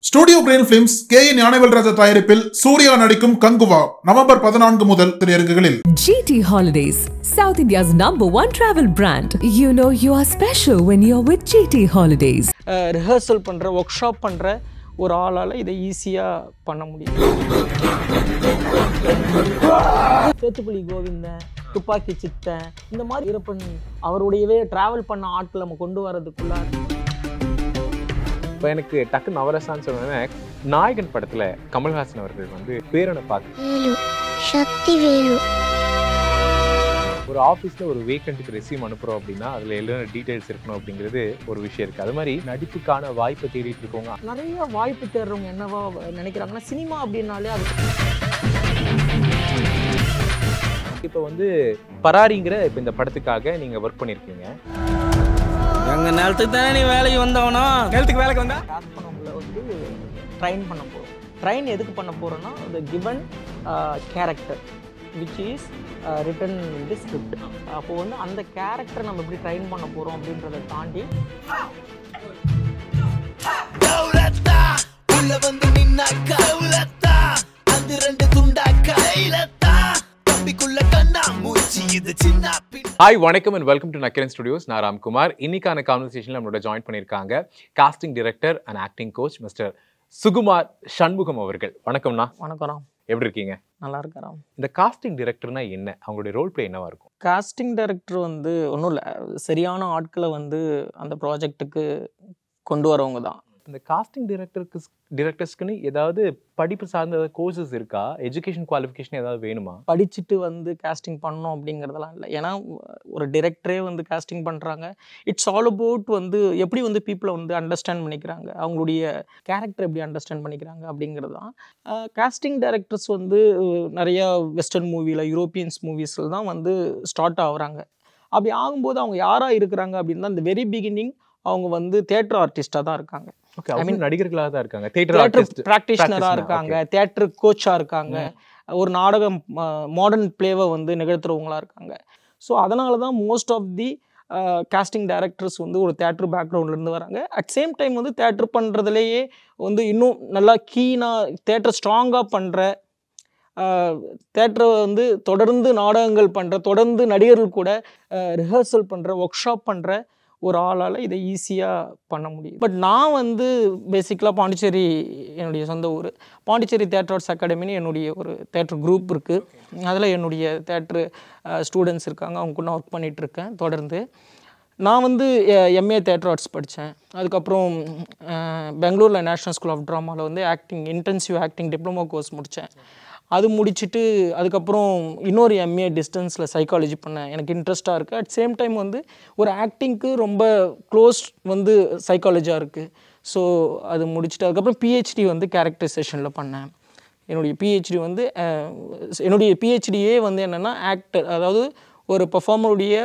Studio green films KA. Gnanavelraja தயாரிப்பில் சூர்யா நடிக்கும் Kanguva November 14 முதல் திரையரங்குகளில். GT Holidays, South India's #1 travel brand. You know you are special when you're with GT Holidays. Rehearsal பண்ணுற work shop பண்ணுற ஒரு ஆளால் இதை ஈஸியாக பண்ண முடியும். சேத்துப்புலி கோவிந்தன், துப்பாக்கி சித்தன், இந்த மாதிரி இருப்பன் அவருடையவே ட்ராவல் பண்ண ஆட்கள் நம்ம கொண்டு வரதுக்குள்ள இப்போ எனக்கு டக்கு நவரசான்னு சொன்னோன்னே நாயகன் படத்தில் கமல்ஹாசன் அவர்கள் வந்து பேரனை பார்த்து ஒரு ஆஃபீஸில் ஒரு வேக்கண்ட்டுக்கு ரெஸ்யூம் அனுப்புகிறோம் அப்படின்னா அதில் எழுதின டீட்டெயில்ஸ் இருக்கணும் அப்படிங்கிறது ஒரு விஷயம் இருக்குது. அது மாதிரி நடிப்புக்கான வாய்ப்பை தேடிட்டு இருக்கவங்க நிறைய வாய்ப்பு தேடுறவங்க என்னவா நினைக்கிறாங்கன்னா சினிமா அப்படின்னாலே அது இப்போ வந்து பராரிங்கிற இப்போ இந்த படத்துக்காக நீங்கள் ஒர்க் பண்ணியிருக்கீங்க. எங்கள் நிலத்துக்கு தானே நீ வேலைக்கு வந்தவனா? நிலத்துக்கு வேலைக்கு வந்தா ஆக்ட் பண்ணவங்கள வந்து ட்ரைன் பண்ண போகிறோம். ட்ரைன் எதுக்கு பண்ண போகிறோன்னா the given character which is written in the script. அப்போது வந்து அந்த கேரக்டரை நம்ம எப்படி ட்ரைன் பண்ண போகிறோம் அப்படின்றத தாண்டி ஹாய் வணக்கம் அண்ட் வெல்கம் டு நக்கரன் ஸ்டுடியோஸ். நான் ராம்குமார். இன்னைக்கான கான்வர்சேஷனில் நம்மளோட ஜாயின் பண்ணியிருக்காங்க costing director and acting coach mister Sukumar Shanmugam அவர்கள். வணக்கம்ண்ணா. வணக்கம் ராம், எப்படி இருக்கீங்க? நல்லா இருக்கிறான். இந்த காஸ்டிங் டைரக்டர்னா என்ன, அவங்களுடைய ரோல் பிளே என்னவா இருக்கும்? காஸ்டிங் டைரக்டர் வந்து ஒன்றும் இல்லை, சரியான ஆட்களை வந்து அந்த ப்ராஜெக்ட்டுக்கு கொண்டு வரவங்க தான். இந்த காஸ்டிங் டிரெக்டர்ஸ்க்குன்னு ஏதாவது படிப்பு சார்ந்த கோர்சஸ் இருக்கா? எஜுகேஷன் குவாலிஃபிகேஷன் ஏதாவது வேணுமா? படிச்சுட்டு வந்து காஸ்டிங் பண்ணணும் அப்படிங்கிறதெல்லாம் இல்லை. ஏன்னா ஒரு டிரெக்டரே வந்து காஸ்டிங் பண்ணுறாங்க. இட்ஸ் ஆல் அபவுட் வந்து எப்படி வந்து பீப்புளை வந்து அண்டர்ஸ்டாண்ட் பண்ணிக்கிறாங்க, அவங்களுடைய கேரக்டர் எப்படி அண்டர்ஸ்டாண்ட் பண்ணிக்கிறாங்க அப்படிங்கிறது தான். காஸ்டிங் டைரக்டர்ஸ் வந்து நிறையா வெஸ்டர்ன் மூவியில், யூரோப்பியன்ஸ் மூவிஸில் தான் வந்து ஸ்டார்ட் ஆகுறாங்க. அப்படி ஆகும்போது அவங்க யாராக இருக்கிறாங்க அப்படின்னா இந்த வெரி பிகினிங் அவங்க வந்து தியேட்டர் ஆர்டிஸ்டாக தான் இருக்காங்க. ஐ மீன் நடிகர்களாக தான் இருக்காங்க, தியேட்டர் ப்ராக்டிஷனராக இருக்காங்க, தியேட்டர் கோச்சாக இருக்காங்க, ஒரு நாடகம் மாடர்ன் பிளேவை வந்து நிகழ்த்துறவங்களா இருக்காங்க. ஸோ அதனால தான் most of the casting directors வந்து ஒரு தியேட்டர் பேக்ரவுண்ட்லேருந்து வராங்க. அட் சேம் டைம் வந்து தியேட்டர் பண்ணுறதுலேயே வந்து இன்னும் நல்லா கீனாக தியேட்டர் ஸ்ட்ராங்காக பண்ணுற, தியேட்டரை வந்து தொடர்ந்து நாடகங்கள் பண்ணுற, தொடர்ந்து நடிகர்கள் கூட ரிஹர்சல் பண்ணுற, ஒர்க் ஷாப் பண்ணுற ஒரு ஆளால் இதை ஈஸியாக பண்ண முடியும். பட் நான் வந்து பேசிக்கலாக பாண்டிச்சேரி என்னுடைய சொந்த ஊர். பாண்டிச்சேரி தியேட்டர் ஆர்ட்ஸ் அகாடமின்னு என்னுடைய ஒரு தியேட்டர் குரூப் இருக்குது. அதில் என்னுடைய தியேட்ரு ஸ்டூடெண்ட்ஸ் இருக்காங்க, அவங்க கூட ஒர்க் பண்ணிகிட்ருக்கேன் தொடர்ந்து. நான் வந்து எம்ஏ தியேட்டர் ஆர்ட்ஸ் படித்தேன். அதுக்கப்புறம் பெங்களூரில் நேஷ்னல் ஸ்கூல் ஆஃப் ட்ராமாவில் வந்து acting intensive acting diploma course முடித்தேன். அது முடிச்சுட்டு அதுக்கப்புறம் இன்னொரு எம்ஏ டிஸ்டன்ஸில் சைக்காலஜி பண்ணேன். எனக்கு இன்ட்ரெஸ்ட்டாக இருக்குது. அட் சேம் டைம் வந்து ஒரு ஆக்டிங்க்கு ரொம்ப க்ளோஸ் வந்து சைக்காலஜியாக இருக்குது. ஸோ அது முடிச்சுட்டு அதுக்கப்புறம் பிஹெச்டி வந்து கேரக்டரைசேஷனில் பண்ணேன். என்னுடைய பிஹெச்டி வந்து பிஹெச்டியே வந்து என்னென்னா ஆக்டர், அதாவது ஒரு பெர்ஃபார்மருடைய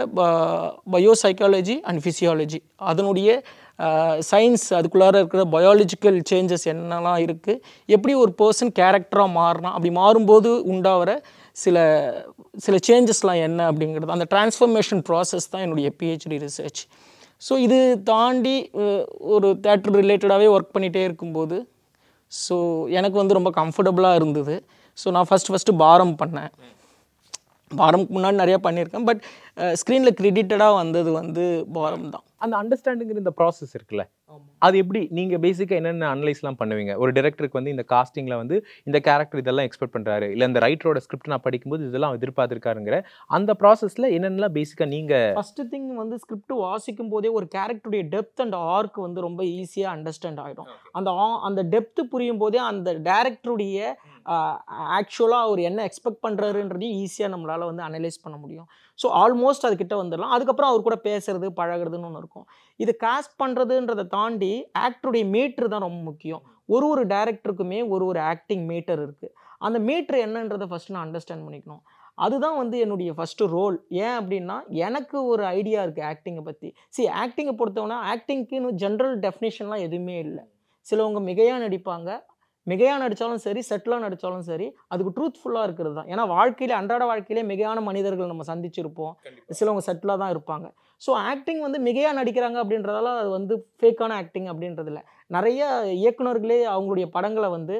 பயோ சைக்காலஜி அண்ட் ஃபிசியாலஜி, அதனுடைய சயின்ஸ், அதுக்குள்ளார இருக்கிற பயாலஜிக்கல் சேஞ்சஸ் என்னெல்லாம் இருக்குது, எப்படி ஒரு பர்சன் கேரக்டராக மாறினா, அப்படி மாறும்போது உண்டாகிற சில சேஞ்சஸ்லாம் என்ன அப்படிங்கிறது, அந்த டிரான்ஸ்ஃபர்மேஷன் ப்ராசஸ் தான் என்னுடைய பிஹெச்டி ரிசர்ச். ஸோ இது தாண்டி ஒரு தேட்டர் ரிலேட்டடாகவே ஒர்க் பண்ணிகிட்டே இருக்கும்போது ஸோ எனக்கு வந்து ரொம்ப கம்ஃபர்டபுளாக இருந்தது. ஸோ நான் ஃபஸ்ட்டு பாரம் பண்ணேன். பாரம்க்கு முன்னாடி நிறையா பண்ணியிருக்கேன். பட் ஸ்க்ரீனில் கிரெடிட்டடாக வந்தது வந்து பாரம் தான். அந்த அண்டர்ஸ்டாண்டிங்கிற இந்த ப்ராசஸ் இருக்குல்ல, அது எப்படி நீங்கள் பேசிக்காக என்னென்ன அனலைஸ்லாம் பண்ணுவீங்க? ஒரு டைரக்டருக்கு வந்து இந்த காஸ்டிங்கில் வந்து இந்த கேரக்டர் இதெல்லாம் எக்ஸ்பெக்ட் பண்ணுறாரு, இல்லை இந்த ரைட்டரோட ஸ்கிரிப்ட் நான் படிக்கும்போது இதெல்லாம் எதிர்பார்த்துருக்காருங்கிற அந்த ப்ராசஸில் என்னென்னலாம் பேசிக்காக நீங்கள் ஃபஸ்ட்டு திங் வந்து ஸ்கிரிப்ட் வாசிக்கும் போதே ஒரு கேரக்டருடைய டெப்த் அண்ட் ஆர்க் வந்து ரொம்ப ஈஸியாக அண்டர்ஸ்டாண்ட் ஆகிடும். அந்த டெப்த்து புரியும் போதே அந்த டேரக்டருடைய ஆக்சுவலாக அவர் என்ன எக்ஸ்பெக்ட் பண்ணுறாருன்றதையும் ஈஸியாக நம்மளால் வந்து அனலைஸ் பண்ண முடியும். ஸோ ஆல்மோஸ்ட் அதுக்கிட்ட வந்துடலாம். அதுக்கப்புறம் அவர் கூட பேசுறது பழகிறதுன்னு ஒன்று இருக்கும். இது காஸ்ட் பண்ணுறதுன்றதை தாண்டி ஆக்டருடைய மீட்ரு தான் ரொம்ப முக்கியம். ஒரு டேரக்டருக்குமே ஒரு ஆக்டிங் மீட்டர் இருக்குது. அந்த மீட்ரு என்னன்றதை ஃபஸ்ட்டு நான் அண்டர்ஸ்டாண்ட் பண்ணிக்கணும். அதுதான் வந்து என்னுடைய ஃபஸ்ட்டு ரோல். ஏன் அப்படின்னா எனக்கு ஒரு ஐடியா இருக்குது ஆக்டிங்கை பற்றி. ஆக்டிங்கை பொறுத்தவனா ஆக்டிங்க்குன்னு ஜென்ரல் டெஃபினேஷன்லாம் எதுவுமே இல்லை. சிலவங்க மிகையாக நடிப்பாங்க, மிகையாக நடித்தாலும் சரி, செட்டிலாக நடித்தாலும் சரி, அதுக்கு ட்ரூத்ஃபுல்லாக இருக்கிறது தான். ஏன்னா வாழ்க்கையில், அன்றாட வாழ்க்கையிலே மிகையான மனிதர்கள் நம்ம சந்திச்சிருப்போம், சிலவங்க செட்டிலாக தான் இருப்பாங்க. ஸோ ஆக்டிங் வந்து மிகையாக நடிக்கிறாங்க அப்படின்றதால அது வந்து ஃபேக்கான ஆக்டிங் அப்படின்றதில்ல. நிறைய இயக்குனர்களே அவங்களுடைய படங்களை வந்து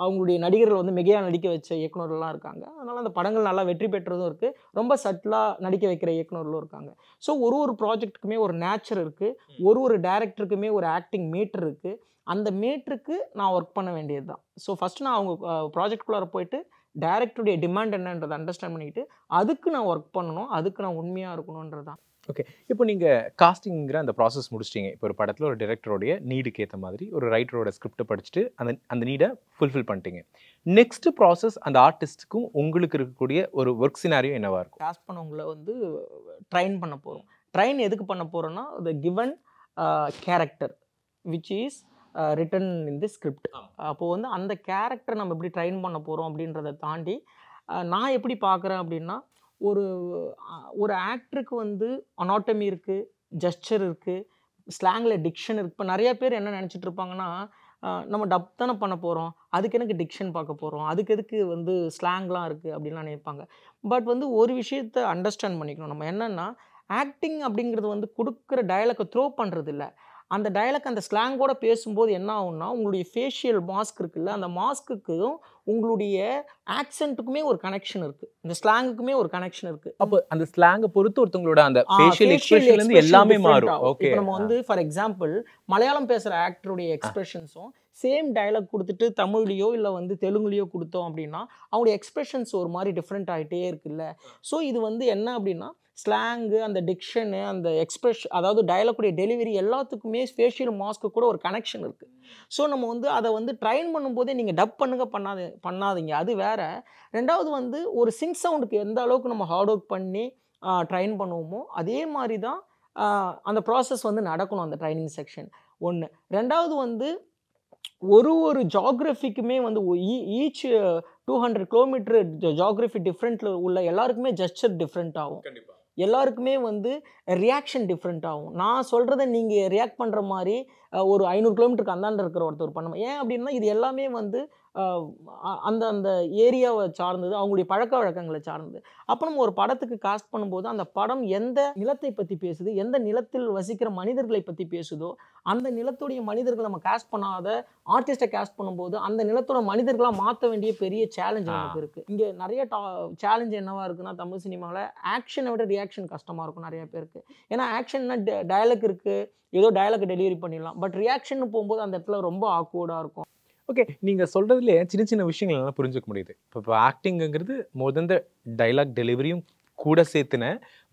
அவங்களுடைய நடிகர்கள் வந்து மிகையாக நடிக்க வச்ச இயக்குனர்கள்லாம் இருக்காங்க. அதனால் அந்த படங்கள் நல்லா வெற்றி பெற்றதும் இருக்குது, ரொம்ப சட்டிலாக நடிக்க வைக்கிற இயக்குனர்களும் இருக்காங்க. ஸோ ஒரு ப்ராஜெக்ட்டுக்குமே ஒரு நேச்சர் இருக்குது, ஒரு டேரக்டருக்குமே ஒரு ஆக்டிங் மீட்டர் இருக்குது. அந்த மீட்டருக்கு நான் ஒர்க் பண்ண வேண்டியது தான். ஸோ ஃபஸ்ட்டு நான் அவங்க ப்ராஜெக்ட்குள்ளார போயிட்டு டேரக்டருடைய டிமாண்ட் என்னன்றதை அண்டர்ஸ்டாண்ட் பண்ணிக்கிட்டு அதுக்கு நான் ஒர்க் பண்ணணும், அதுக்கு நான் உண்மையாக இருக்கணுன்றது தான். ஓகே, இப்போ நீங்கள் காஸ்டிங்கிற அந்த ப்ராசஸ் முடிச்சிட்டிங்க. இப்போ ஒரு படத்தில் ஒரு டைரக்டருடைய நீடுக்கு ஏற்ற மாதிரி ஒரு ரைட்டரோட ஸ்கிரிப்டை படிச்சுட்டு அந்த நீடை ஃபுல்ஃபில் பண்ணிட்டீங்க. நெக்ஸ்ட் ப்ராசஸ் அந்த ஆர்டிஸ்ட்டுக்கும் உங்களுக்கு இருக்கக்கூடிய ஒரு ஒர்க் சினாரியோ என்னவாக இருக்கும்? காஸ்ட் பண்ணவங்கள வந்து ட்ரைன் பண்ண போகிறோம். ட்ரைன் எதுக்கு பண்ண போகிறோன்னா, the given character which is written in the script. அப்போது வந்து அந்த கேரக்டர் நம்ம எப்படி ட்ரைன் பண்ண போகிறோம் அப்படின்றத தாண்டி நான் எப்படி பார்க்குறேன் அப்படின்னா, ஒரு ஆக்டருக்கு வந்து அனாட்டமி இருக்குது, ஜெஸ்சர் இருக்குது, ஸ்லாங்கில் டிக்ஷன் இருக்குது. இப்போ நிறைய பேர் என்ன நினச்சிட்டு இருப்பாங்கன்னா, நம்ம டப் தானே பண்ண போகிறோம், அதுக்கு எனக்கு டிக்ஷன் பார்க்க போகிறோம், அதுக்கு எதுக்கு வந்து ஸ்லாங்லாம் இருக்குது அப்படின்லாம் நினைப்பாங்க. பட் வந்து ஒரு விஷயத்தை அண்டர்ஸ்டாண்ட் பண்ணிக்கணும். நம்ம என்னென்னா, ஆக்டிங் அப்படிங்கிறது வந்து கொடுக்குற டயலாக்கை த்ரோ பண்ணுறது இல்லை. அந்த டயலாக் அந்த ஸ்லாங்கோட பேசும்போது என்ன ஆகும்னா, உங்களுடைய ஃபேஷியல் மாஸ்க் இருக்குல்ல, அந்த மாஸ்க்குக்கும் உங்களுடைய ஆக்சென்ட்டுக்குமே ஒரு கனெக்ஷன் இருக்குது, இந்த ஸ்லாங்குக்குமே ஒரு கனெக்ஷன் இருக்குது. அப்போ அந்த ஸ்லாங்கை பொறுத்து ஒருத்தவங்களோட அந்த ஃபேஷியல் எக்ஸ்பிரஷன்லேருந்து எல்லாமே மாறும். ஓகே, நம்ம வந்து ஃபார் எக்ஸாம்பிள் மலையாளம் பேசுகிற ஆக்டருடைய எக்ஸ்பிரஷன்ஸும் சேம் டயலாக் கொடுத்துட்டு தமிழ்லையோ இல்லை வந்து தெலுங்குலையோ கொடுத்தோம் அப்படின்னா அவங்களுடைய எக்ஸ்பிரஷன்ஸ் ஒரு மாதிரி டிஃப்ரெண்ட் ஆகிட்டே இருக்குல்ல. ஸோ இது வந்து என்ன அப்படின்னா, ஸ்லாங்கு, அந்த டிக்ஷனு, அந்த அதாவது டயலாக்குடைய டெலிவரி எல்லாத்துக்குமே ஃபேஷியல் மாஸ்க்கு கூட ஒரு கனெக்ஷன் இருக்குது. ஸோ நம்ம வந்து அதை வந்து ட்ரைன் பண்ணும்போதே நீங்கள் டப் பண்ணாதீங்க, அது வேற. ரெண்டாவது வந்து ஒரு சிங் சவுண்டுக்கு எந்த அளவுக்கு நம்ம ஹார்ட் ஒர்க் பண்ணி ட்ரைன் பண்ணுவோமோ அதே மாதிரி தான் அந்த ப்ராசஸ் வந்து நடக்கணும், அந்த ட்ரைனிங் செக்ஷன். ஒன்று. ரெண்டாவது வந்து ஒரு ஜாகிரஃபிக்குமே வந்து ஈச் 200 கிலோமீட்டர் ஜாகிரஃபி டிஃப்ரெண்ட்டில் உள்ள எல்லாருக்குமே ஜெஸ்சர் டிஃப்ரெண்ட் ஆகும், எல்லாருக்குமே வந்து ரியாக்ஷன் டிஃப்ரெண்ட் ஆகும். நான் சொல்கிறத நீங்கள் ரியாக்ட் பண்ணுற மாதிரி ஒரு 500 கிலோமீட்டருக்கு அந்தாண்ட இருக்கிற ஒருத்தர் பண்ணணும். ஏன் அப்படின்னா இது எல்லாமே வந்து அந்த ஏரியாவை சார்ந்தது, அவங்களுடைய பழக்க வழக்கங்களை சார்ந்தது. அப்போ நம்ம ஒரு படத்துக்கு காஸ்ட் பண்ணும்போது அந்த படம் எந்த நிலத்தை பற்றி பேசுது, எந்த நிலத்தில் வசிக்கிற மனிதர்களை பற்றி பேசுதோ அந்த நிலத்துடைய மனிதர்களை நம்ம காஸ்ட் பண்ணாத ஆர்டிஸ்ட்டை காஸ்ட் பண்ணும்போது அந்த நிலத்தோட மனிதர்களாக மாற்ற வேண்டிய பெரிய சேலஞ்ச் நமக்கு இருக்குது. இங்கே நிறைய சேலஞ்ச் என்னவா இருக்குன்னா, தமிழ் சினிமாவில் ஆக்ஷனை விட ரியாக்ஷன் கஷ்டமாக இருக்கும் நிறைய பேருக்கு. ஏன்னா ஆக்ஷன்னா டயலாக் இருக்குது, ஏதோ டயலாக் டெலிவரி பண்ணிடலாம். பட் ரியாக்ஷன் போகும்போது அந்த இடத்துல ரொம்ப ஆக்வர்டாக இருக்கும். ஓகே, நீங்கள் சொல்கிறதுலே சின்ன சின்ன விஷயங்கள் எல்லாம் புரிஞ்சுக்க முடியுது. இப்போ ஆக்டிங்கிறது மோர் தென் த டைலாக் டெலிவரியும் கூட சேர்த்துன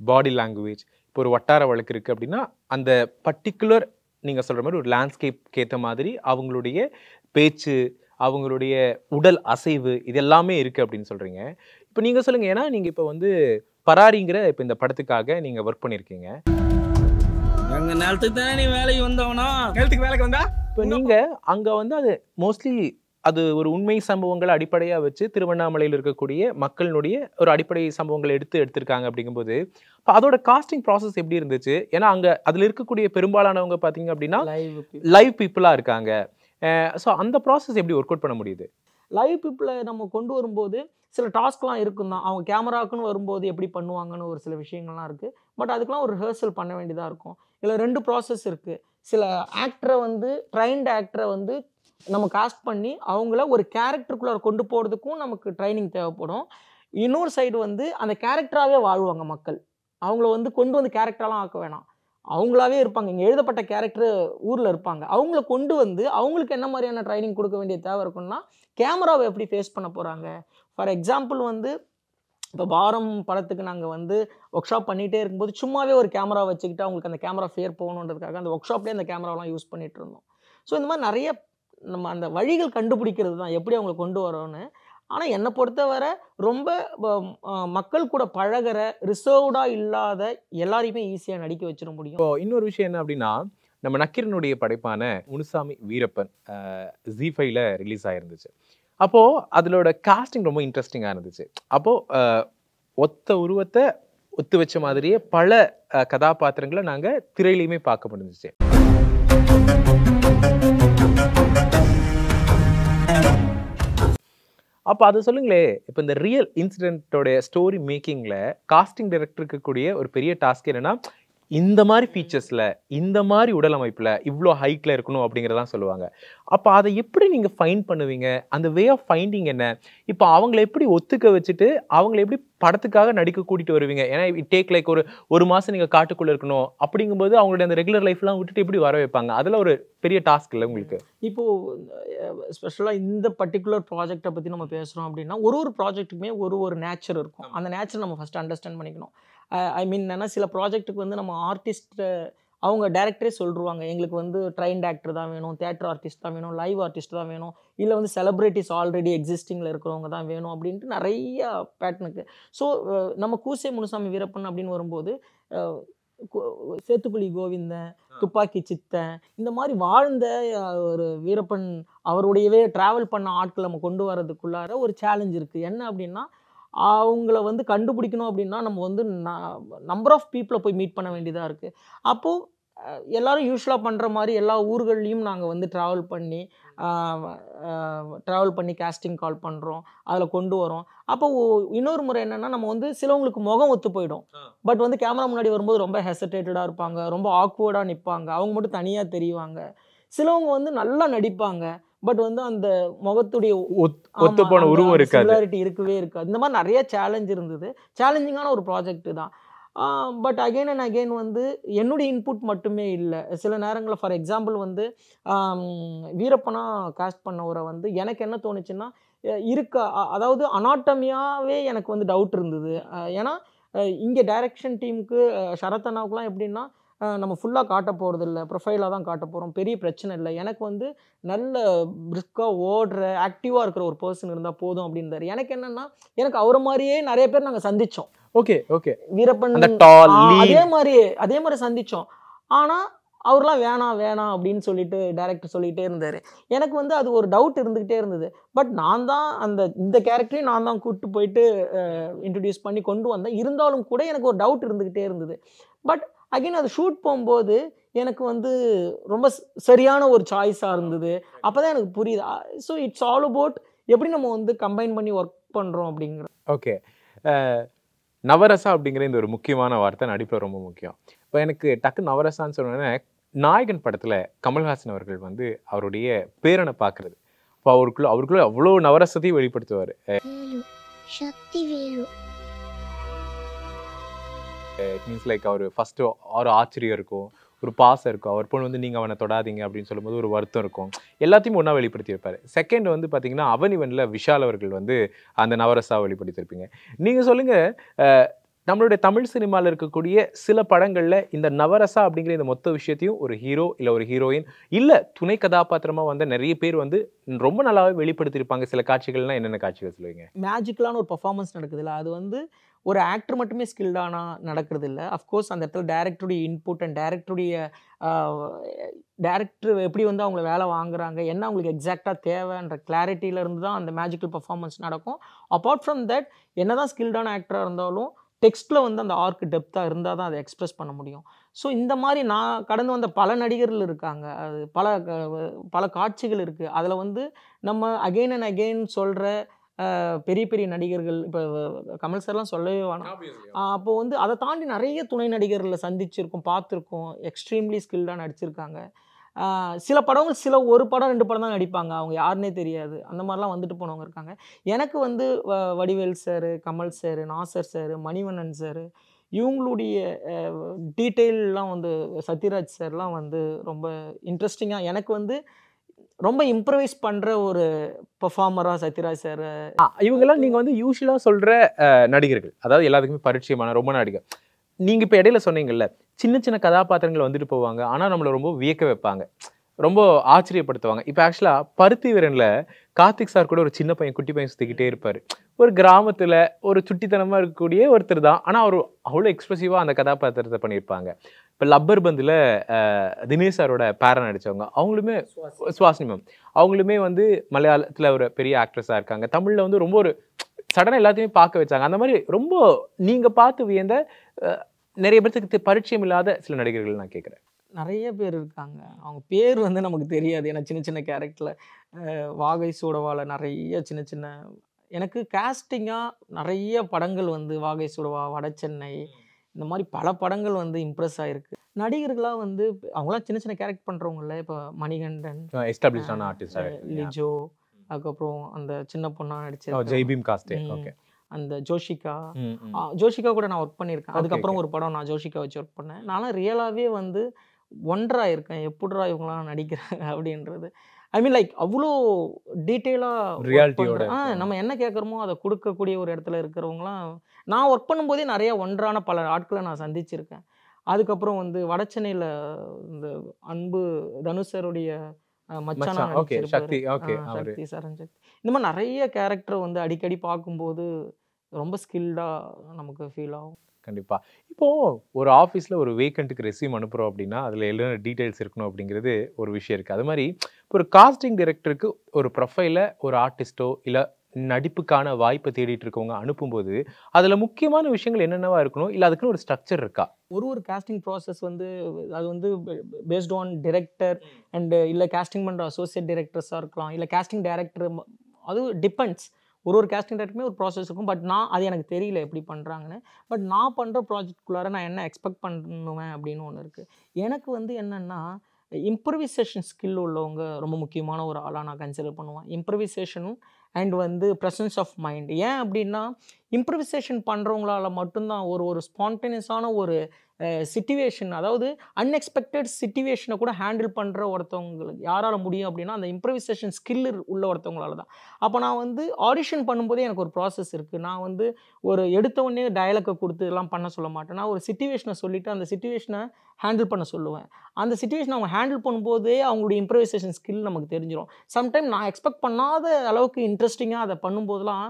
பாடி லாங்குவேஜ். இப்போ ஒரு வட்டார வழக்கு இருக்குது அப்படின்னா அந்த பர்டிகுலர் நீங்கள் சொல்கிற மாதிரி ஒரு லேண்ட்ஸ்கேப்க்கு ஏற்ற மாதிரி அவங்களுடைய பேச்சு, அவங்களுடைய உடல் அசைவு, இது எல்லாமே இருக்குது அப்படின்னு சொல்கிறீங்க. இப்போ நீங்கள் சொல்லுங்கள், ஏன்னா நீங்கள் இப்போ வந்து பராரிங்கிற இப்போ இந்த படத்துக்காக நீங்கள் ஒர்க் பண்ணியிருக்கீங்க. எங்கள் நிலத்துக்கு தானே நீ வேலைக்கு வந்தவனா, நிலத்துக்கு வேலைக்கு வந்தா இப்போ நீங்கள் அங்கே வந்து அது மோஸ்ட்லி அது ஒரு உண்மை சம்பவங்களை அடிப்படையாக வச்சு திருவண்ணாமலையில் இருக்கக்கூடிய மக்களினுடைய ஒரு அடிப்படை சம்பவங்களை எடுத்திருக்காங்க. அப்படிங்கும்போது இப்போ அதோட காஸ்டிங் ப்ராசஸ் எப்படி இருந்துச்சு? ஏன்னா அங்கே அதில் இருக்கக்கூடிய பெரும்பாலானவங்க பார்த்தீங்க அப்படின்னா லைவ் பீப்புளாக இருக்காங்க. ஸோ அந்த ப்ராசஸ் எப்படி ஒர்க் அவுட் பண்ண முடியுது? லைவ் பீப்புளை நம்ம கொண்டு வரும்போது சில டாஸ்க்லாம் இருக்கும் தான். அவங்க கேமராக்குன்னு வரும்போது எப்படி பண்ணுவாங்கன்னு ஒரு சில விஷயங்கள்லாம் இருக்குது. பட் அதுக்கெலாம் ஒரு ரிஹர்சல் பண்ண வேண்டியதாக இருக்கும். இதில் 2 ப்ராசஸ் இருக்குது. சில ஆக்டரை வந்து ட்ரைன்டு ஆக்டரை வந்து நம்ம காஸ்ட் பண்ணி அவங்கள ஒரு கேரக்டருக்குள்ளே கொண்டு போகிறதுக்கும் நமக்கு ட்ரைனிங் தேவைப்படும். இன்னொரு சைடு வந்து அந்த கேரக்டராகவே வாழ்வாங்க மக்கள். அவங்கள வந்து கொண்டு வந்து கேரக்டரெலாம் ஆக்க வேணாம், அவங்களாவே இருப்பாங்க. இங்கே எழுதப்பட்ட கேரக்டர் ஊரில் இருப்பாங்க. அவங்கள கொண்டு வந்து அவங்களுக்கு என்ன மாதிரியான ட்ரைனிங் கொடுக்க வேண்டிய தேவை இருக்குன்னா, கேமராவை எப்படி ஃபேஸ் பண்ண போகிறாங்க. ஃபார் எக்ஸாம்பிள் வந்து இப்போ பாரம் படத்துக்கு நாங்கள் வந்து ஒர்க் ஷாப் பண்ணிகிட்டே இருக்கும்போது சும்மாவே ஒரு கேமரா வச்சுக்கிட்டு அவங்களுக்கு அந்த கேமரா ஃபேர் போகணுன்றதுக்காக அந்த ஒர்க் ஷாப்லேயே அந்த கேமராலாம் யூஸ் பண்ணிகிட்டு இருந்தோம். ஸோ இந்த மாதிரி நிறைய நம்ம அந்த வழிகள் கண்டுபிடிக்கிறது தான் எப்படி அவங்களை கொண்டு வரோன்னு. ஆனால் என்னை பொறுத்தவரை ரொம்ப மக்கள் கூட பழகிற ரிசர்வ்டாக இல்லாத எல்லாரையுமே ஈஸியாக நடிக்க வச்சிட முடியும். இப்போ இன்னொரு விஷயம் என்ன அப்படின்னா, நம்ம நக்கீரனுடைய படைப்பான முனுசாமி வீரப்பன் ZEE5ல ரிலீஸ் ஆகிருந்துச்சு. அப்போது அதோட காஸ்டிங் ரொம்ப இன்ட்ரெஸ்டிங்காக இருந்துச்சு. அப்போது ஒத்த உருவத்தை ஒத்து வச்ச மாதிரியே பல கதாபாத்திரங்களை நாங்கள் திரையிலையுமே பார்க்க முடிஞ்சிச்சு. அப்போ அதை சொல்லுங்களே, இப்போ இந்த ரியல் இன்சிடென்ட்டோடைய ஸ்டோரி மேக்கிங்கில் காஸ்டிங் டைரக்டருக்கு கூடிய ஒரு பெரிய டாஸ்க் என்னன்னா, இந்த மாதிரி ஃபீச்சர்ஸில், இந்த மாதிரி உடல் அமைப்பில், இவ்வளோ ஹைட்டில் இருக்கணும் அப்படிங்கிறதான் சொல்லுவாங்க. அப்போ அதை எப்படி நீங்கள் ஃபைண்ட் பண்ணுவீங்க? அந்த வே ஆஃப் ஃபைண்டிங் என்ன? இப்போ அவங்கள எப்படி ஒத்துக்க வச்சுட்டு அவங்கள எப்படி படத்துக்காக நடிக்க கூட்டிகிட்டு வருவீங்க? ஏன்னா இட் டேக் லைக் ஒரு மாதம் நீங்கள் காட்டுக்குள்ளே இருக்கணும் அப்படிங்கும்போது அவங்களுடைய அந்த ரெகுலர் லைஃப்லாம் விட்டுட்டு எப்படி வர வைப்பாங்க? அதில் ஒரு பெரிய டாஸ்க் இல்லை உங்களுக்கு? இப்போது ஸ்பெஷலாக இந்த பர்டிகுலர் ப்ராஜெக்டை பற்றி நம்ம பேசுகிறோம் அப்படின்னா, ஒரு ப்ராஜெக்ட்டுக்குமே ஒரு நேச்சர் இருக்கும். அந்த நேச்சர் நம்ம ஃபஸ்ட்டு அண்டர்ஸ்டாண்ட் பண்ணிக்கணும். ஐ மீன் என்னன்னா, சில ப்ராஜெக்ட்டுக்கு வந்து நம்ம ஆர்டிஸ்ட்டை அவங்க டேரக்டரே சொல்லிடுவாங்க, எங்களுக்கு வந்து ட்ரைன்ட் ஆக்டர் தான் வேணும், தியேட்டர் ஆர்டிஸ்ட் தான் வேணும், லைவ் ஆர்டிஸ்ட் தான் வேணும், இல்லை வந்து செலிப்ரிட்டிஸ் ஆல்ரெடி எக்ஸிஸ்டிங்கில் இருக்கிறவங்க தான் வேணும் அப்படின்ட்டு நிறைய பேட்டர்னுக்கு. ஸோ நம்ம கூசே முனுசாமி வீரப்பன் அப்படின்னு வரும்போது சேத்துக்குழி கோவிந்தன், துப்பாக்கி சித்தன், இந்த மாதிரி வாழ்ந்த ஒரு வீரப்பன் அவருடையவே ட்ராவல் பண்ண ஆட்கள் நம்ம கொண்டு வரதுக்குள்ளார ஒரு சேலஞ்ச் இருக்குது. என்ன அப்படின்னா, அவங்கள வந்து கண்டுபிடிக்கணும் அப்படின்னா நம்ம வந்து நம்பர் ஆஃப் பீப்புளை போய் மீட் பண்ண வேண்டியதாக இருக்குது. அப்போது எல்லோரும் யூஸ்வலாக பண்ணுற மாதிரி எல்லா ஊர்கள்லேயும் நாங்கள் வந்து ட்ராவல் பண்ணி கேஸ்டிங் கால் பண்ணுறோம், அதில் கொண்டு வரோம். அப்போ இன்னொரு முறை என்னென்னா, நம்ம வந்து சிலவங்களுக்கு முகம் ஒத்து போயிடும், பட் வந்து கேமரா முன்னாடி வரும்போது ரொம்ப ஹெசிடேட்டடாக இருப்பாங்க, ரொம்ப ஆக்வர்டாக நிற்பாங்க, அவங்க மட்டும் தனியாக தெரியுவாங்க. சிலவங்க வந்து நல்லா நடிப்பாங்க, பட் வந்து அந்த முகத்துடைய ஒத்துப்போன உருவம் இருக்காது, இருக்கவே இருக்காது. இந்த மாதிரி நிறைய சேலஞ்ச் இருந்தது. சேலஞ்சிங்கான ஒரு ப்ராஜெக்ட் தான். பட் அகெயின் அண்ட் அகெயின் வந்து என்னுடைய இன்புட் மட்டுமே இல்லை. சில நேரங்களில் ஃபார் எக்ஸாம்பிள் வந்து வீரப்பனா காஸ்ட் பண்ணவரை வந்து எனக்கு என்ன தோணுச்சுன்னா, அதாவது அனாட்டமியாவே எனக்கு வந்து டவுட் இருந்தது. ஏன்னா இங்கே டைரக்ஷன் டீமுக்கு சரத்தனாவுக்குலாம் எப்படின்னா, நம்ம ஃபுல்லாக காட்ட போகிறதில்ல, ப்ரொஃபைலாக தான் காட்ட போகிறோம், பெரிய பிரச்சனை இல்லை, எனக்கு வந்து நல்ல பிரிஸ்காக ஓடுற ஆக்டிவாக இருக்கிற ஒரு பர்சன் இருந்தால் போதும் அப்படின்றாரு. எனக்கு என்னென்னா, எனக்கு அவரை மாதிரியே நிறைய பேர் நாங்கள் சந்தித்தோம். ஓகே வீரப்பன் அதே மாதிரி சந்தித்தோம். ஆனால் அவர்லாம் வேணாம் அப்படின்னு சொல்லிட்டு டைரக்டர் சொல்லிகிட்டே இருந்தார். எனக்கு வந்து அது ஒரு டவுட் இருந்துக்கிட்டே இருந்தது. பட் நான் தான் இந்த கேரக்டரையும் நான் தான் கூப்பிட்டு போயிட்டு இன்ட்ரடியூஸ் பண்ணி கொண்டு வந்தேன். இருந்தாலும் கூட எனக்கு ஒரு டவுட் இருந்துக்கிட்டே இருந்தது. பட் அகைன் அது ஷூட் போகும்போது எனக்கு வந்து ரொம்ப சரியான ஒரு சாய்ஸாக இருந்தது. அப்போ தான் எனக்கு புரியுது. ஸோ இட்ஸ் ஆல் அபவுட் எப்படி நம்ம வந்து கம்பைன் பண்ணி ஒர்க் பண்ணுறோம் அப்படிங்கிற. ஓகே, நவரசா அப்படிங்கிற இந்த ஒரு முக்கியமான வார்த்தை நடிப்பில் ரொம்ப முக்கியம். இப்போ எனக்கு டக்கு நவரசான்னு சொன்னோன்னே, நாயகன் படத்தில் கமல்ஹாசன் அவர்கள் வந்து அவருடைய பேரனை பார்க்குறது, இப்போ அவருக்குள்ள அவ்வளோ நவரசத்தையும் வெளிப்படுத்துவார். இட் மீன்ஸ் லைக் அவர் ஃபஸ்ட்டு ஒரு ஆச்சரியம் இருக்கும், ஒரு பாசம் இருக்கும், அவர் பொண்ணு வந்து நீங்கள் அவனை தொடாதீங்க அப்படின்னு சொல்லும்போது ஒரு வருத்தம் இருக்கும், எல்லாத்தையும் ஒன்றா வெளிப்படுத்தி வைப்பார். செகண்ட் வந்து பார்த்தீங்கன்னா அவனிவனில் விஷால் அவர்கள் வந்து அந்த நவரசா வெளிப்படுத்தியிருப்பீங்க. நீங்கள் சொல்லுங்கள், நம்மளுடைய தமிழ் சினிமாவில் இருக்கக்கூடிய சில படங்களில் இந்த நவரசா அப்படிங்கிற இந்த மொத்த விஷயத்தையும் ஒரு ஹீரோ இல்லை ஒரு ஹீரோயின் இல்லை துணை கதாபாத்திரமாக வந்து நிறைய பேர் வந்து ரொம்ப நல்லாவே வெளிப்படுத்தியிருப்பாங்க. சில காட்சிகள்லாம் என்னென்ன காட்சிகள் சொல்லுவீங்க? மேஜிக்கலான ஒரு பர்ஃபார்மன்ஸ் நடக்குதுல்ல, அது வந்து ஒரு ஆக்டர் மட்டுமே ஸ்கில்டானா நடக்கிறது இல்லை. அஃப்கோர்ஸ் அந்த இடத்துல டேரக்டருடைய இன்புட் அண்ட் டேரக்டர் எப்படி வந்து அவங்கள வேலை வாங்குறாங்க, என்ன அவங்களுக்கு எக்ஸாக்டாக தேவைன்ற கிளாரிட்டியிலேருந்து தான் அந்த மேஜிக்கல் பர்ஃபார்மன்ஸ் நடக்கும். அப்பார்ட் ஃப்ரம் தட், என்ன தான் ஸ்கில்டான ஆக்டராக இருந்தாலும் டெக்ஸ்ட்டில் வந்து அந்த ஆர்க் டெப்த்தாக இருந்தால் தான் அதை எக்ஸ்ப்ரெஸ் பண்ண முடியும். ஸோ இந்த மாதிரி நான் கடந்து வந்த பல நடிகர்கள் இருக்காங்க, அது பல காட்சிகள் இருக்குது. அதில் வந்து நம்ம அகெயின் அண்ட் அகெயின் சொல்கிற பெரிய பெரிய நடிகர்கள், இப்போ கமல் சார்லாம் சொல்லவே வேணாம். அப்போது வந்து அதை தாண்டி நிறைய துணை நடிகர்களை சந்திச்சிருக்கோம், பார்த்துருக்கோம், எக்ஸ்ட்ரீம்லி ஸ்கில்டாக நடிச்சிருக்காங்க. சில படங்கள் ஒரு படம் 2 படம் தான் நடிப்பாங்க, அவங்க யாருன்னே தெரியாது, அந்த மாதிரிலாம் வந்துட்டு போனவங்க இருக்காங்க. எனக்கு வந்து Vadivel sir, Kamal sir, Nasser sir, Manivannan sir, இவங்களுடைய டீட்டெயிலெலாம் வந்து சத்யராஜ் சார்லாம் வந்து ரொம்ப இன்ட்ரெஸ்டிங்காக, எனக்கு வந்து ரொம்ப இம்ப்ரவைஸ் பண்ணுற ஒரு பெர்ஃபார்மராக சத்யராஜ் சார். இவங்கெல்லாம் நீங்கள் வந்து யூஸ்வலாக சொல்கிற நடிகர்கள், அதாவது எல்லாத்துக்குமே பரிச்சயமான ரொம்ப நடிகர். நீங்கள் இப்போ இடையில சொன்னீங்கல்ல, சின்ன சின்ன கதாபாத்திரங்கள் வந்துட்டு போவாங்க, ஆனால் நம்மளை ரொம்ப வியக்க வைப்பாங்க, ரொம்ப ஆச்சரியப்படுத்துவாங்க. இப்போ ஆக்சுவலாக பருத்தி வீரனில் கார்த்திக் சார் கூட ஒரு சின்ன பையன், குட்டி பையன் சுற்றிக்கிட்டே இருப்பார். ஒரு கிராமத்தில் ஒரு சுட்டித்தனமாக இருக்கக்கூடிய ஒருத்தர் தான், ஆனால் அவர் அவ்வளோ எக்ஸ்ப்ரெசிவாக அந்த கதாபாத்திரத்தை பண்ணியிருப்பாங்க. இப்போ லப்பர் பந்தில் தினேஷ் சாரோட பேரன் நடித்தவங்க, அவங்களுமே சுவாசினி மேம், அவங்களுமே வந்து மலையாளத்தில் ஒரு பெரிய ஆக்ட்ரஸாக இருக்காங்க. தமிழில் வந்து ரொம்ப ஒரு சடனாக எல்லாத்தையுமே பார்க்க வச்சாங்க. அந்த மாதிரி ரொம்ப நீங்கள் பார்த்து வியந்த நிறைய பேருக்கு பரிச்சயம் இல்லாத சில நடிகர்கள் நான் கேட்குறேன். நிறைய பேர் இருக்காங்க, அவங்க பேர் வந்து நமக்கு தெரியாது, ஏன்னா சின்ன சின்ன கேரக்டரில் வாகை சூடவாவில் நிறைய சின்ன சின்ன எனக்கு காஸ்டிங்காக நிறைய படங்கள் வந்து வாகை சுடவா, வடசென்னை, இந்த மாதிரி பல படங்கள் வந்து இம்ப்ரெஸ் ஆகிருக்கு. நடிகர்களாக வந்து அவங்களாம் சின்ன சின்ன கேரக்டர் பண்ணுறவங்கல்ல, இப்போ மணிகண்டன், எஸ்டாப்ளிஷ்டான ஆர்டிஸ்ட். லிஜோ, அதுக்கப்புறம் அந்த சின்ன பொண்ணா நடிச்ச ஜெய்பீம் காஸ்டே. ஓகே. அந்த ஜோஷிகா, ஜோஷிகா கூட நான் ஒர்க் பண்ணியிருக்கேன். அதுக்கப்புறம் ஒரு படம் நான் ஜோஷிகா வச்சு ஒர்க் பண்ணேன். நான்லாம் ரியலாகவே வந்து ஒன்றா இருக்கேன், எப்படிரா இவங்களாம் நடிக்கிறாங்க அப்படின்றது. ஐ மீன் லைக் அவ்வளோ டீட்டெயிலாக ரியாலிட்டியோட நம்ம என்ன கேட்குறோமோ அதை கொடுக்கக்கூடிய ஒரு இடத்துல இருக்கிறவங்களாம் நான் ஒர்க் பண்ணும்போதே நிறைய ஒன்றான பல ஆட்களை நான் சந்திச்சிருக்கேன். அதுக்கப்புறம் வந்து வடசென்னையில் இந்த அன்பு தனுஷருடைய மச்சானா சக்தி சரண்சக்தி, இந்த மாதிரி நிறைய கேரக்டர் வந்து அடிக்கடி பார்க்கும்போது ரொம்ப ஸ்கில்டாக நமக்கு ஃபீல் ஆகும். கண்டிப்பா. இப்போ ஒரு ஆஃபீஸ்ல ஒரு வேக்கண்ட்டுக்கு ரெஸ்யூம் அனுப்புறோம் அப்படின்னா அதுல என்ன டீடைல்ஸ் இருக்கணும் அப்படிங்கிறது ஒரு விஷயம் இருக்கு. அது மாதிரி ஒரு காஸ்டிங் டைரக்டருக்கு ஒரு ப்ரொஃபைல ஒரு ஆர்டிஸ்டோ இல்ல நடிப்புக்கான வாய்ப்பை தேடிட்டு இருக்கவங்க அனுப்பும்போது அதுல முக்கியமான விஷயங்கள் என்னென்னவா இருக்கணும், இல்ல அதுக்குன்னு ஒரு ஸ்ட்ரக்சர் இருக்கா? ஒரு காஸ்டிங் ப்ராசஸ் வந்து அது வந்து பேஸ்ட் ஆன் டிரெக்டர் அண்ட் இல்லை காஸ்டிங் பண்ணுற அசோசியேட் டைரக்டர்ஸாக இருக்கலாம், இல்லை காஸ்டிங் டைரக்டர், அது டிபெண்ட்ஸ். ஒரு காஸ்டிங் டைரக்டருமே ஒரு ப்ராசஸ் இருக்கும். பட் நான் அது எனக்கு தெரியல எப்படி பண்ணுறாங்கன்னு. பட் நான் பண்ணுற ப்ராஜெக்ட்குள்ளார நான் என்ன எக்ஸ்பெக்ட் பண்ணுவேன் அப்படின்னு ஒன்று இருக்குது. எனக்கு வந்து என்னென்னா இம்ப்ரவைசேஷன் ஸ்கில் உள்ளவங்க ரொம்ப முக்கியமான ஒரு ஆளாக நான் கன்சிடர் பண்ணுவேன். இம்ப்ரவைசேஷனும் அண்ட் வந்து ப்ரெசன்ஸ் ஆஃப் மைண்ட். ஏன் அப்படின்னா இம்ப்ரவைசேஷன் பண்ணுறவங்களால மட்டும்தான் ஒரு ஸ்பான்டேனியஸான ஒரு சிச்சுவேஷன், அதாவது அன்எக்ஸ்பெக்டட் சிச்சுவேஷனை கூட ஹேண்டில் பண்ணுற ஒருத்தவங்களுக்கு யாரால் முடியும் அப்படின்னா அந்த இம்ப்ரவைசேஷன் ஸ்கில் உள்ள ஒருத்தவங்களால தான். அப்போ நான் வந்து ஆடிஷன் பண்ணும்போதே எனக்கு ஒரு ப்ராசஸ் இருக்குது. நான் வந்து ஒரு எடுத்தவொடனே டயலாக்கை கொடுத்து எல்லாம் பண்ண சொல்ல மாட்டேன். நான் ஒரு சிச்சுவேஷனை சொல்லிவிட்டு அந்த சிச்சுவேஷனை ஹேண்டில் பண்ண சொல்லுவேன். அந்த சிச்சுவேஷனை அவங்க ஹேண்டில் பண்ணும்போதே அவங்களுடைய இம்ப்ரவைசேஷன் ஸ்கில் நமக்கு தெரிஞ்சிடும். சம்டைம் நான் எக்ஸ்பெக்ட் பண்ணாத அளவுக்கு இன்ட்ரெஸ்டிங்காக அதை பண்ணும்போதெல்லாம்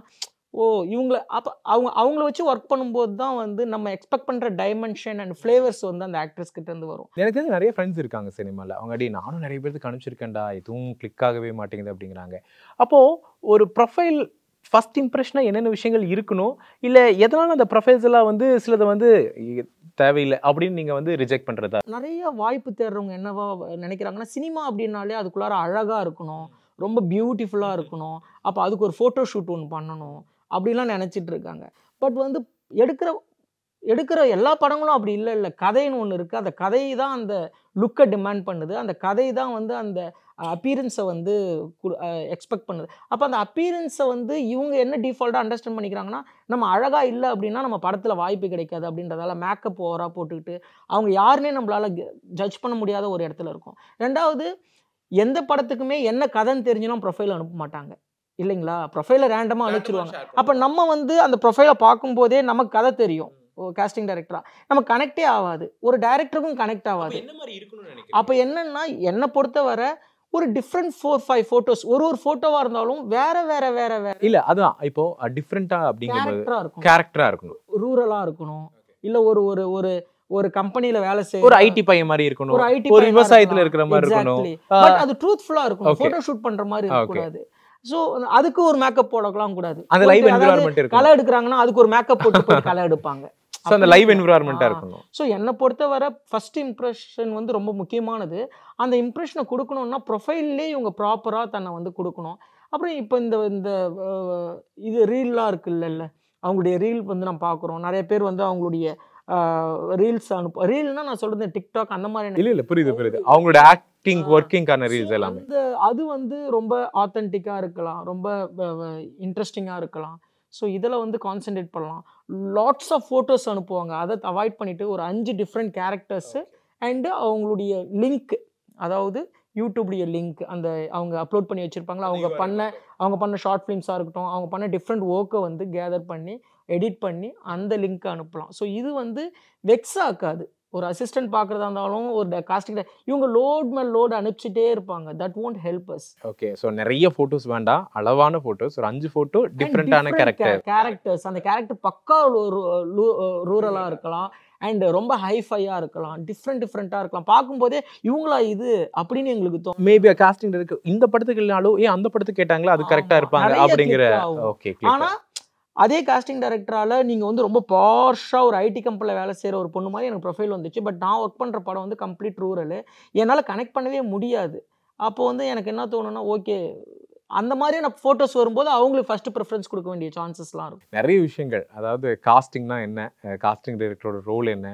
இவங்களை அப்போ அவங்கள வச்சு ஒர்க் பண்ணும்போது தான் வந்து நம்ம எக்ஸ்பெக்ட் பண்ணுற டைமென்ஷன் அண்ட் ஃப்ளேவர்ஸ் வந்து அந்த ஆக்ட்ரஸ் கிட்டேருந்து வரும். எனக்கு தெரிஞ்ச நிறைய ஃப்ரெண்ட்ஸ் இருக்காங்க சினிமாவில். அவங்க நானும் நிறைய பேருக்கு அனுப்பிச்சிருக்கேன்டா, எதுவும் கிளிக் ஆகவே மாட்டேங்குது அப்படிங்கிறாங்க. அப்போது ஒரு ப்ரொஃபைல் ஃபர்ஸ்ட் இம்ப்ரெஷனாக என்னென்ன விஷயங்கள் இருக்கணும், இல்லை எதனால் அந்த ப்ரொஃபைல்ஸ் எல்லாம் வந்து சிலதை வந்து தேவையில்லை அப்படின்னு நீங்கள் வந்து ரிஜெக்ட் பண்ணுறதா? நிறைய வாய்ப்பு தேடுறவங்க என்னவா நினைக்கிறாங்கன்னா சினிமா அப்படின்னாலே அதுக்குள்ளார அழகாக இருக்கணும், ரொம்ப பியூட்டிஃபுல்லாக இருக்கணும், அப்போ அதுக்கு ஒரு ஃபோட்டோ ஷூட் ஒன்று பண்ணணும் அப்படிலாம் நினச்சிட்டு இருக்காங்க. பட் வந்து எடுக்கிற எல்லா படங்களும் அப்படி இல்லை. கதைன்னு ஒன்று இருக்குது. அந்த கதை தான் அந்த லுக்கை டிமாண்ட் பண்ணுது. அந்த கதை தான் வந்து அந்த அப்பீரன்ஸை வந்து எக்ஸ்பெக்ட் பண்ணுது. அப்போ அந்த அப்பீரன்ஸை வந்து இவங்க என்ன டிஃபால்ட்டாக அண்டர்ஸ்டாண்ட் பண்ணிக்கிறாங்கன்னா நம்ம அழகாக இல்லை அப்படின்னா நம்ம படத்தில் வாய்ப்பு கிடைக்காது அப்படின்றதால மேக்கப் ஓவராக போட்டுக்கிட்டு அவங்க யாருன்னே நம்மளால் ஜட்ஜ் பண்ண முடியாத ஒரு இடத்துல இருக்கும். ரெண்டாவது, எந்த படத்துக்குமே என்ன கதைன்னு தெரிஞ்சுனா ப்ரொஃபைல் அனுப்ப மாட்டாங்க இல்லைங்களா? ப்ரொஃபைலை ரேண்டமாக அனுப்பிச்சிடுவாங்க. அப்போ நம்ம வந்து அந்த ப்ரொஃபைலை பார்க்கும்போதே நமக்கு கதை தெரியும். காஸ்டிங் டைரக்டரா நம்ம கனெக்டே ஆகாது, ஒரு டைரக்டருக்கும் கனெக்ட் ஆகாது. அப்போ என்னன்னா என்னை பொறுத்தவரை ஒரு டிஃப்ரெண்ட் 4-5 ஃபோட்டோஸ், ஒரு ஃபோட்டோவாக இருந்தாலும் வேற இல்லை. அதான் இப்போ டிஃப்ரெண்ட்டாக அப்படிங்கிற கேரக்டராக இருக்கணும், ரூரலாக இருக்கணும், இல்லை ஒரு கம்பெனில வேலை செய்ய ஒரு ஐடி பையன் மாதிரி இருக்கணும், ஒரு விவசாயத்துல இருக்கிற மாதிரி இருக்கணும். பட் அது ட்ரூத்ஃபுல்லா இருக்கணும், போட்டோ ஷூட் பண்ற மாதிரி இருக்க கூடாது. சோ அதுக்கு ஒரு மேக்கப் போடலாம் கூடாது. அந்த லைவ் என்விரான்மென்ட் இருக்கு. கலை எடுக்கறாங்கன்னா அதுக்கு ஒரு மேக்கப் போட்டு கலை எடுப்பாங்க. சோ அந்த லைவ் என்விரான்மென்ட்டா இருக்கணும். சோ என்ன பொறுத்தவரை ஃபர்ஸ்ட் இம்ப்ரெஷன் வந்து ரொம்ப முக்கியமானது. அந்த இம்ப்ரெஷனை கொடுக்கணும்னா ப்ரொஃபைல்லே இவங்க ப்ராப்பரா தன்னை வந்து கொடுக்கணும். அப்புறம் இப்போ இந்த இது ரீல்லாம் இருக்குல்ல, அவங்களுடைய ரீல் வந்து நம்ம பார்க்குறோம். நிறைய பேர் வந்து அவங்களுடைய ரீல்ஸ் ரீல்னா நான் சொல்றது டிக்டாக் அந்த மாதிரி இல்ல புரியுது அவங்களோட ஆக்டிங் ஒர்க்கிங்கான ரீல்ஸ் எல்லாமே அது வந்து ரொம்ப ஆத்தென்டிக்கா இருக்கலாம், ரொம்ப இன்ட்ரெஸ்டிங்கா இருக்கலாம். ஸோ இதில் வந்து கான்சென்ட்ரேட் பண்ணலாம். லாட்ஸ் ஆஃப் ஃபோட்டோஸ் அனுப்புவாங்க, அதை அவாய்ட் பண்ணிட்டு ஒரு 5 டிஃப்ரெண்ட் கேரக்டர்ஸு அண்டு அவங்களுடைய லிங்க், அதாவது யூடியூப்டைய லிங்க் அந்த அவங்க அப்லோட் பண்ணி வச்சுருப்பாங்களா, அவங்க பண்ண ஷார்ட் ஃபிலிம்ஸாக இருக்கட்டும், அவங்க பண்ண டிஃப்ரெண்ட் ஒர்க்கை வந்து கேதர் பண்ணி எடிட் பண்ணி அந்த லிங்க்கை அனுப்பலாம். ஸோ இது வந்து வெக்ஸ் ஆக்காது. ஒரு அசிஸ்டன்ட் பார்க்குறதா இருந்தாலும் ஒரு காஸ்டிங் இவங்க லோட் அனுப்பிச்சிட்டே இருப்பாங்க. That won't help us. Okay, so நிறைய ஃபோட்டோஸ் வேண்டாம், அளவான ஃபோட்டோஸ், ஒரு 5 ஃபோட்டோ டிஃப்ரெண்டான கேரக்டர்ஸ். அந்த கேரக்டர் பக்கா ரூரலாக இருக்கலாம் அண்ட் ரொம்ப ஹைஃபையாக இருக்கலாம், டிஃப்ரெண்ட்டாக இருக்கலாம். பார்க்கும்போதே இவங்களா இது அப்படின்னு எங்களுக்கு தோணும். மேபி காஸ்டிங் இருக்கு, இந்த படத்துக்கு இல்லைனாலும் ஏன் அந்த படத்துக்கு கேட்டாங்களோ அது கரெக்டாக இருப்பாங்க அப்படிங்கிற. ஓகே, ஆனால் அதே காஸ்டிங் டைரக்டரால் நீங்கள் வந்து ரொம்ப பார்ஷாக ஒரு ஐடி கம்பெனியில் வேலை செய்கிற ஒரு பொண்ணு மாதிரி எனக்கு ப்ரொஃபைல் வந்துச்சு. பட் நான் ஒர்க் பண்ணுற படம் வந்து கம்ப்ளீட் ரூரல், என்னால் கனெக்ட் பண்ணவே முடியாது. அப்போ வந்து எனக்கு என்ன தோணுன்னா, ஓகே அந்த மாதிரியான ஃபோட்டோஸ் வரும்போது அவங்களுக்கு ஃபர்ஸ்ட் ப்ரிஃபரன்ஸ் கொடுக்க வேண்டிய சான்சஸ்லாம் இருக்கும். நிறைய விஷயங்கள், அதாவது காஸ்டிங்னா என்ன, காஸ்டிங் டைரக்டரோட ரோல் என்ன,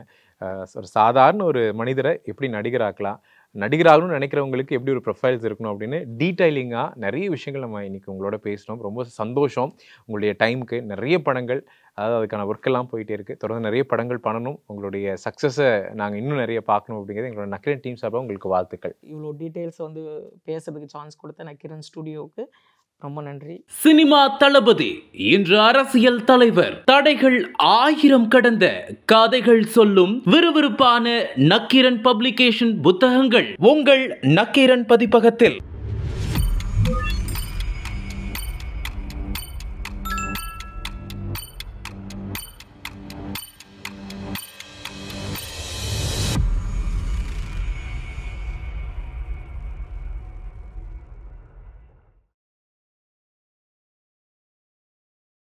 ஒரு சாதாரண ஒரு மனிதரை எப்படி நடிகராக்கலாம், நடிகராகணும்னு நினைக்கிறவங்களுக்கு எப்படி ஒரு ப்ரொஃபைல்ஸ் இருக்கணும் அப்படின்னு டீடைலிங்காக நிறைய விஷயங்கள் நம்ம இன்றைக்கி உங்களோட பேசினோம். ரொம்ப சந்தோஷம். உங்களுடைய டைமுக்கு நிறைய படங்கள், அதாவது அதுக்கான ஒர்க்கெல்லாம் போயிட்டே இருக்குது. தொடர்ந்து நிறைய படங்கள் பண்ணணும். உங்களுடைய சக்ஸஸை நாங்கள் இன்னும் நிறைய பார்க்கணும் அப்படிங்கிறது எங்களோட நக்கீரன் டீம் சார்பாக உங்களுக்கு வாழ்த்துக்கள். இவ்வளோ டீட்டெயில்ஸ் வந்து பேசுறதுக்கு சான்ஸ் கொடுத்த நக்கீரன் ஸ்டுடியோவுக்கு ரொம்ப நன்றி. சினிமா தளபதி இன்று அரசியல் தலைவர். தடைகள் 1000 கடந்த கதைகள் சொல்லும் விறுவிறுப்பான நக்கீரன் பப்ளிகேஷன் புத்தகங்கள் உங்கள் நக்கீரன் பதிப்பகத்தில்.